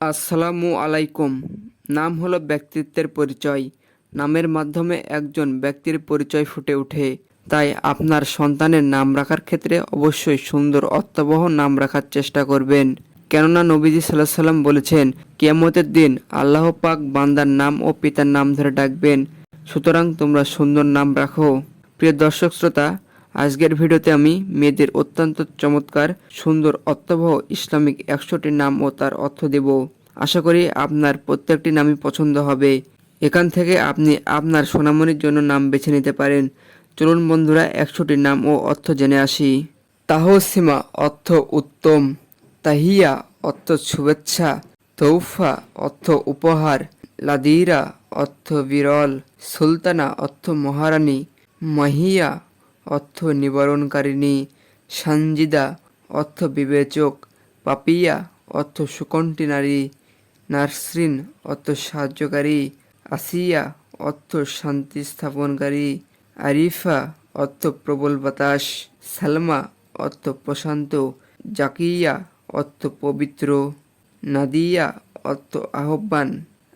আসসালামু আলাইকুম। নাম হলো ব্যক্তিত্বের পরিচয়। নামের মাধ্যমে একজন ব্যক্তির পরিচয় ফুটে ওঠে। তাই আপনার সন্তানের নাম রাখার ক্ষেত্রে অবশ্যই সুন্দর অর্থবহ নাম রাখার চেষ্টা করবেন। কেননা নবীজি সাল্লাল্লাহু আলাইহি সাল্লাম বলেছেন, কিয়ামতের দিন আল্লাহ পাক বান্দার নাম ও পিতার নাম ধরে ডাকবেন। সুতরাং তোমরা সুন্দর নাম রাখো। প্রিয় দর্শক শ্রোতা, আজকের ভিডিওতে আমি মেয়েদের অত্যন্ত চমৎকার সুন্দর অর্থবহ ইসলামিক 100টি নাম ও তার অর্থ দেব। আশা করি আপনার প্রত্যেকটি নামই পছন্দ হবে। এখান থেকে আপনি আপনার সোনামণির জন্য নাম বেছে নিতে পারেন। চলুন বন্ধুরা, 100টি নাম ও অর্থ জেনে আসি। তাহসিমা অর্থ উত্তম, তাহিয়া অর্থ শুভেচ্ছা, তৌফা অর্থ উপহার, লাদিরা অর্থ বিরল, সুলতানা অর্থ মহারানী, মাহিয়া অর্থ নিবারণকারিণী, সানজিদা অর্থ বিবেচক, পাপিয়া অর্থ সুকণ্ঠী নারী, নাসরিন অর্থ সাহায্যকারী, আসিয়া অর্থ শান্তি স্থাপনকারী, আরিফা অর্থ প্রবল বাতাস, সালমা অর্থ প্রশান্ত, জাকিয়া অর্থ পবিত্র, নাদিয়া অর্থ আহ্বান,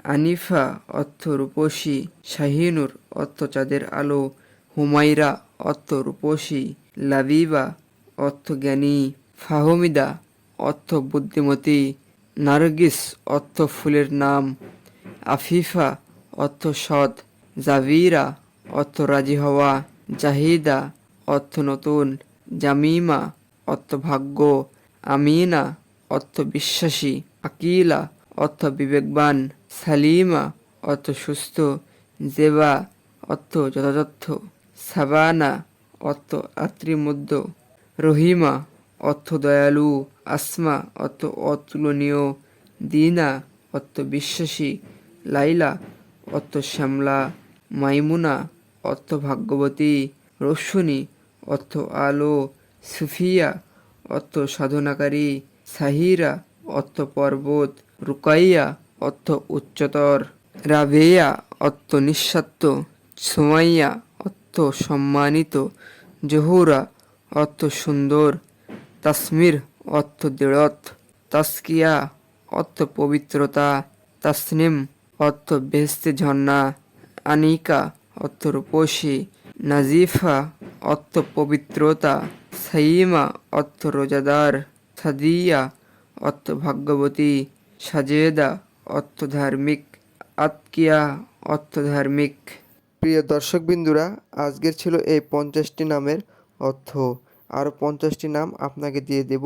আনিফা অর্থ রূপসী, শাহিনুর অর্থ চাঁদের আলো, হুমাইরা অর্থ রূপসী, লাবিবা অর্থ জ্ঞানী, ফাহমিদা অর্থ বুদ্ধিমতী, নার্গিস অর্থ ফুলের নাম, আফিফা অর্থ সৎ, জাভিরা অর্থ রাজি হওয়া, জাহিদা অর্থ নতুন, জামিমা অর্থ ভাগ্য, আমিনা অর্থ বিশ্বাসী, আকিলা অর্থ বিবেকবান, সালিমা অর্থ সুস্থ, জেবা অর্থ যথাযথ, সাবানা অর্থ আত্রিমধ্য, রহিমা অর্থ দয়ালু, আসমা অর্থ অতুলনীয়, দিনা অর্থ বিশ্বাসী, লাইলা অর্থ শ্যামলা, মাইমুনা অর্থ ভাগ্যবতী, রোশনী অর্থ আলো, সুফিয়া অর্থ সাধনাকারী, সাহিরা অর্থ পর্বত, রুকাইয়া অর্থ উচ্চতর, রাবেয়া অর্থ নিঃস্বার্থ, সুমাইয়া অর্থ সম্মানিত, জহুরা অর্থ সুন্দর, তাসমির অর্থ দৃঢ়ত, তাসকিয়া অর্থ পবিত্রতা, তাসনিম অর্থ বেহেশতি ঝর্ণা, আনিকা অর্থ রূপসী, নাজিফা অর্থ পবিত্রতা, সাইমা অর্থ রোজাদার, সাদিয়া অর্থ ভাগ্যবতী, সাজেদা অর্থ ধার্মিক, আতকিয়া অর্থ ধার্মিক। প্রিয় দর্শকবিন্দুরা, আজকের ছিল এই 50টি নামের অর্থ। আরও 50টি নাম আপনাকে দিয়ে দেব।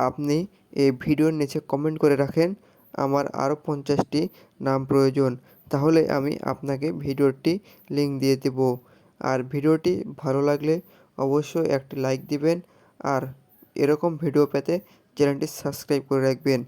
আপনি এই ভিডিওর নিচে কমেন্ট করে রাখেন, আমার আরও 50টি নাম প্রয়োজন। তাহলে আমি আপনাকে ভিডিওটি লিংক দিয়ে দেব। আর ভিডিওটি ভালো লাগলে অবশ্যই একটি লাইক দিবেন। আর এরকম ভিডিও পেতে চ্যানেলটি সাবস্ক্রাইব করে রাখবেন।